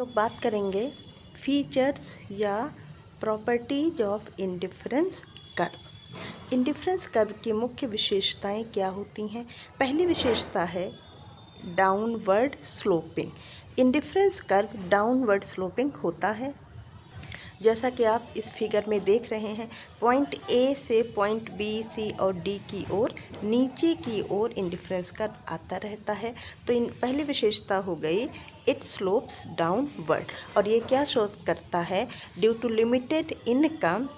लोग बात करेंगे फीचर्स या properties of indifference curve. Indifference curve की मुख्य विशेषताएं क्या होती हैं? पहली विशेषता है downward sloping. Indifference curve downward sloping होता है, जैसा कि आप इस फिगर में देख रहे हैं। पॉइंट ए से पॉइंट बी, सी और डी की ओर नीचे की ओर इंडिफरेंस कर्व आता रहता है। तो इन पहली विशेषता हो गई इट स्लोप्स डाउनवर्ड। और ये क्या शो करता है? ड्यू टू लिमिटेड इनकम,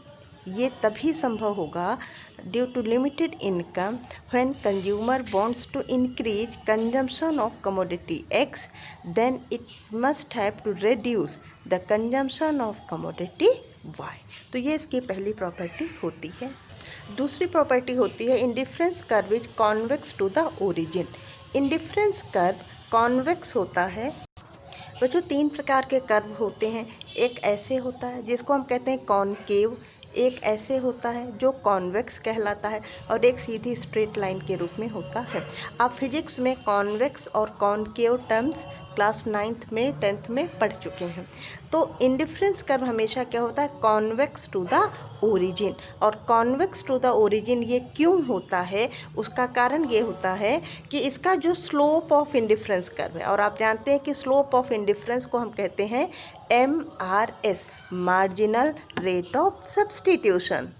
ये तभी संभव होगा due to limited income when consumer wants to increase consumption of commodity X, then it must have to reduce the consumption of commodity Y. तो ये इसकी पहली प्रॉपर्टी होती है। दूसरी प्रॉपर्टी होती है indifference curve is convex to the origin. Indifference curve convex होता है। बच्चों, तीन प्रकार के कर्व होते हैं। एक ऐसे होता है जिसको हम कहते हैं कॉनकेव, एक ऐसे होता है जो कॉन्वेक्स कहलाता है, और एक सीधी स्ट्रेट लाइन के रूप में होता है। आप फिजिक्स में कॉन्वेक्स और कॉनकेव टर्म्स क्लास 9th में 10th में पढ़ चुके हैं। तो इंडिफरेंस कर्व हमेशा क्या होता है? Convex to the origin. और कॉन्वेक्स टू द ओरिजिन ये क्यों होता है? उसका कारण ये होता है कि इसका जो स्लोप ऑफ इंडिफरेंस कर्व है, और आप जानते हैं कि स्लोप ऑफ इंडिफरेंस को हम कहते हैं MRS, marginal rate of substitution.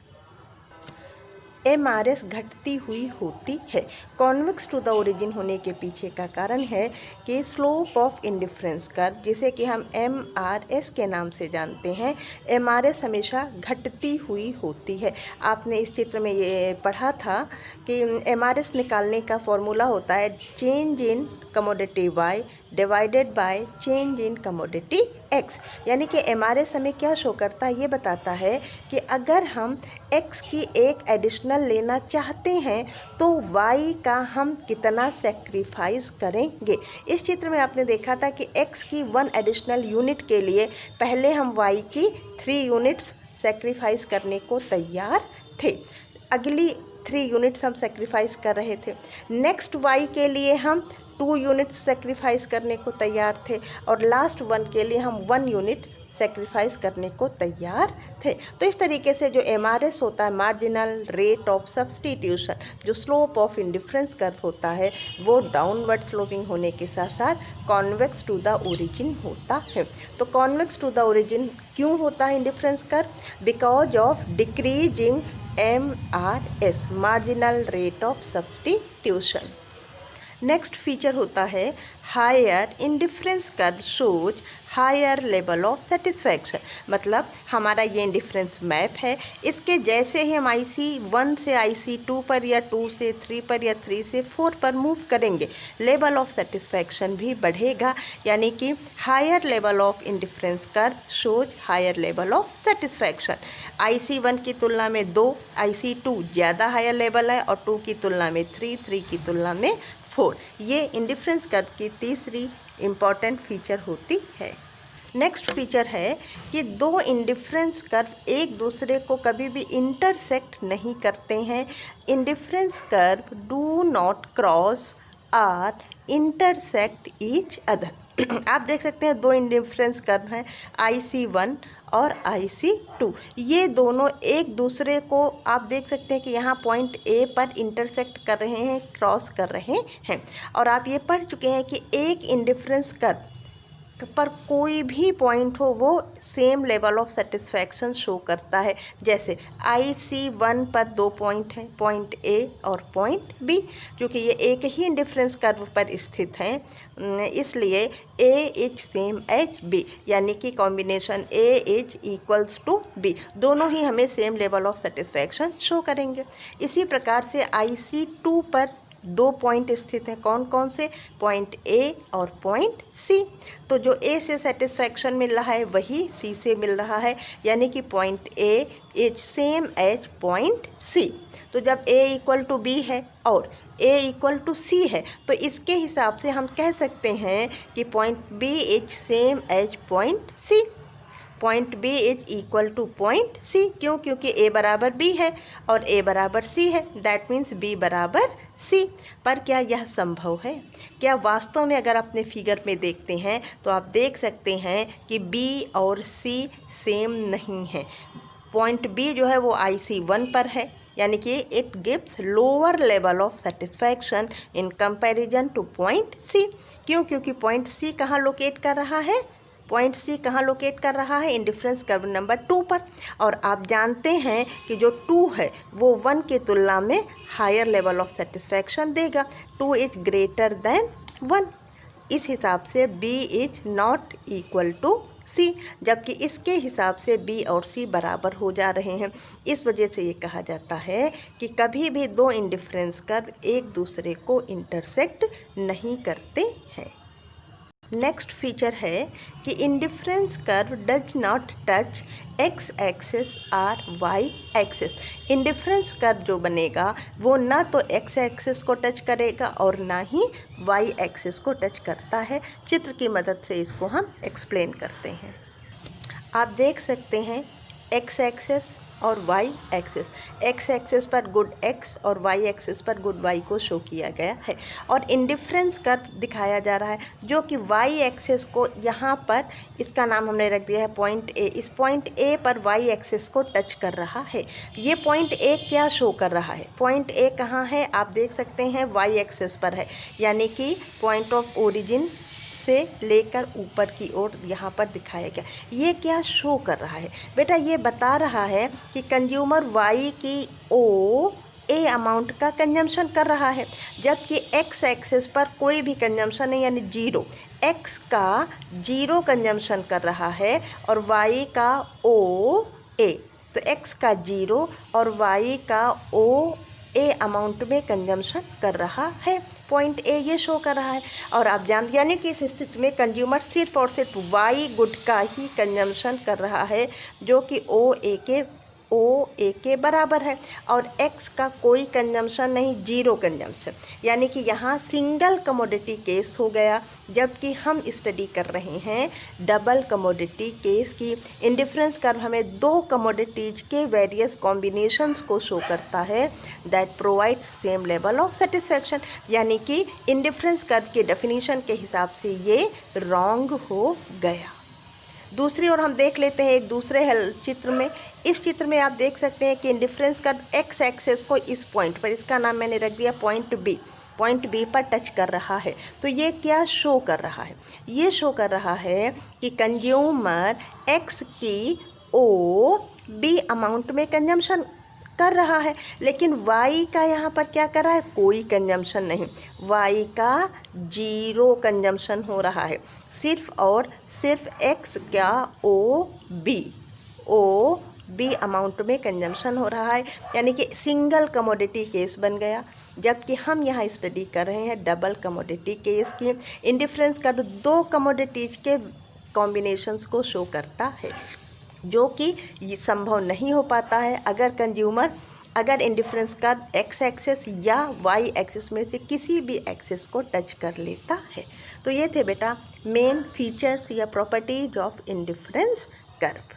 MRS घटती हुई होती है। कॉन्वेक्स टू द ओरिजिन होने के पीछे का कारण है कि स्लोप ऑफ इंडिफरेंस कर्व, जिसे कि हम MRS के नाम से जानते हैं, MRS हमेशा घटती हुई होती है। आपने इस चित्र में ये पढ़ा था कि MRS निकालने का फॉर्मूला होता है change in commodity Y divided by change in commodity X. यानी कि MRS हमें क्या शो करता है? ये बताता है कि अगर हम एक्स की एक एडिशनल लेना चाहते हैं तो वाई का हम कितना सेक्रीफाइस करेंगे। इस चित्र में आपने देखा था कि एक्स की 1 एडिशनल यूनिट के लिए पहले हम वाई की 3 यूनिट्स सेक्रीफाइस करने को तैयार थे। अगली 3 यूनिट्स हम सेक्रीफाइस कर रहे थे। नेक्स्ट वाई के लिए हम 2 यूनिट्स सेक्रीफाइस करने को तैयार थे, और लास्ट 1 के लिए हम 1 यूनिट सेक्रीफाइस करने को तैयार थे। तो इस तरीके से जो MRS होता है, मार्जिनल रेट ऑफ सब्स्टिट्यूशन, जो स्लोप ऑफ इंडिफरेंस कर्व होता है, वो डाउनवर्ड स्लोपिंग होने के साथ साथ कॉन्वेक्स टू द ओरिजिन होता है। तो कॉन्वेक्स टू द ओरिजिन क्यों होता है indifference curve? Because of decreasing MRS, marginal rate of substitution. Next feature होता है higher indifference curve shows higher level of satisfaction. मतलब हमारा ये इंडिफरेंस मैप है, इसके जैसे ही हम IC1 से IC2 पर, या 2 से 3 पर, या 3 से 4 पर मूव करेंगे, लेवल ऑफ सेटिस्फैक्शन भी बढ़ेगा। यानी कि higher level of indifference curve shows higher level of satisfaction. IC1 की तुलना में 2, IC2 ज़्यादा हायर लेवल है, और 2 की तुलना में 3, 3 की तुलना में 4। ये इंडिफरेंस कर्व की तीसरी इम्पॉर्टेंट फीचर होती है। नेक्स्ट फीचर है कि दो इंडिफरेंस कर्व एक दूसरे को कभी भी इंटरसेक्ट नहीं करते हैं। Indifference curve do not cross or intersect each other. आप देख सकते हैं 2 इंडिफरेंस कर्व हैं, IC1 और IC2। ये दोनों एक दूसरे को आप देख सकते हैं कि यहाँ पॉइंट A पर इंटरसेक्ट कर रहे हैं, क्रॉस कर रहे हैं। और आप ये पढ़ चुके हैं कि एक इंडिफरेंस कर्व पर कोई भी पॉइंट हो वो same level of satisfaction show करता है। जैसे IC1 पर 2 पॉइंट हैं, पॉइंट A और पॉइंट B, क्योंकि ये एक ही इंडिफरेंस कर्व पर स्थित हैं, इसलिए A is same as B, यानी कि combination A is equals to B, दोनों ही हमें same level of satisfaction show करेंगे। इसी प्रकार से IC2 पर 2 पॉइंट स्थित हैं। कौन कौन से? पॉइंट A और पॉइंट C। तो जो A से सेटिस्फैक्शन मिल रहा है वही C से मिल रहा है, यानी कि point A is same as point C। तो जब A इक्वल टू B है और A इक्वल टू C है, तो इसके हिसाब से हम कह सकते हैं कि point B is same as point C। Point B is equal to point C. क्यों? क्योंकि ए बराबर बी है और ए बराबर सी है, दैट मीन्स बी बराबर सी। पर क्या यह संभव है? क्या वास्तव में अगर अपने फिगर में देखते हैं तो आप देख सकते हैं कि बी और सी सेम नहीं है। पॉइंट बी जो है वो IC1 पर है, यानी कि it gives lower level of satisfaction in comparison to point C. क्यों? क्योंकि पॉइंट सी कहाँ लोकेट कर रहा है? पॉइंट सी कहाँ लोकेट कर रहा है? इंडिफरेंस कर्व नंबर 2 पर। और आप जानते हैं कि जो 2 है वो 1 की तुलना में हायर लेवल ऑफ सेटिस्फैक्शन देगा। 2 इज ग्रेटर देन 1। इस हिसाब से B is not equal to C, जबकि इसके हिसाब से B और C बराबर हो जा रहे हैं। इस वजह से ये कहा जाता है कि कभी भी दो इंडिफरेंस कर्व एक दूसरे को इंटरसेक्ट नहीं करते हैं। नेक्स्ट फीचर है कि indifference curve does not touch x axis और वाई एक्सिस। इंडिफरेंस कर्व जो बनेगा वो ना तो एक्स एक्सिस को टच करेगा और ना ही वाई एक्सिस को टच करता है। चित्र की मदद से इसको हम एक्सप्लेन करते हैं। आप देख सकते हैं एक्स एक्सिस और वाई एक्सिस। एक्स एक्सिस पर गुड एक्स और वाई एक्सिस पर गुड वाई को शो किया गया है और इंडिफरेंस कर्व दिखाया जा रहा है जो कि वाई एक्सिस को यहाँ पर, इसका नाम हमने रख दिया है पॉइंट ए। इस पॉइंट ए पर वाई एक्सिस को टच कर रहा है। ये पॉइंट ए क्या शो कर रहा है? पॉइंट ए कहाँ है? आप देख सकते हैं वाई एक्सिस पर है, यानी कि पॉइंट ऑफ ओरिजिन से लेकर ऊपर की ओर यहाँ पर दिखाया गया। ये क्या शो कर रहा है बेटा? ये बता रहा है कि कंज्यूमर वाई की ओ ए अमाउंट का कंजम्पशन कर रहा है, जबकि एक्स एक्सिस पर कोई भी कंजम्पशन नहीं, यानी जीरो। एक्स का जीरो कंजम्पशन कर रहा है और वाई का ओ ए। तो एक्स का जीरो और वाई का ओ ए अमाउंट में कंजम्पशन कर रहा है। पॉइंट ए ये शो कर रहा है। और आप जानते, यानी कि इस स्थिति में कंज्यूमर सिर्फ और सिर्फ वाई गुड का ही कंजम्पशन कर रहा है जो कि ओ ए के बराबर है और एक्स का कोई कंजम्पशन नहीं, जीरो कंजम्पशन। यानी कि यहाँ सिंगल कमोडिटी केस हो गया, जबकि हम स्टडी कर रहे हैं डबल कमोडिटी केस की। इंडिफरेंस कर्व हमें दो कमोडिटीज के वेरियस कॉम्बिनेशंस को शो करता है that provide same level of satisfaction. यानी कि इंडिफरेंस कर्व के डेफिनेशन के हिसाब से ये रॉन्ग हो गया। दूसरी ओर हम देख लेते हैं एक दूसरे चित्र में। इस चित्र में आप देख सकते हैं कि इंडिफरेंस कर्व एक्स एक्सिस को इस पॉइंट पर, इसका नाम मैंने रख दिया पॉइंट बी पर टच कर रहा है। तो ये क्या शो कर रहा है? ये शो कर रहा है कि कंज्यूमर एक्स की ओ बी अमाउंट में कंजम्पशन कर रहा है, लेकिन वाई का यहाँ पर क्या कर रहा है? कोई कंजम्पशन नहीं, वाई का जीरो कंजम्पशन हो रहा है। सिर्फ और सिर्फ एक्स का ओ बी अमाउंट में कंजम्पशन हो रहा है, यानी कि सिंगल कमोडिटी केस बन गया। जबकि हम यहाँ स्टडी कर रहे हैं डबल कमोडिटी केस की। इंडिफरेंस का दो कमोडिटीज के कॉम्बिनेशंस को शो करता है, जो कि ये संभव नहीं हो पाता है अगर इंडिफरेंस का एक्स एक्सिस या वाई एक्सिस में से किसी भी एक्सिस को टच कर लेता है। तो ये थे बेटा मेन फीचर्स या प्रॉपर्टीज ऑफ इंडिफरेंस कर्व।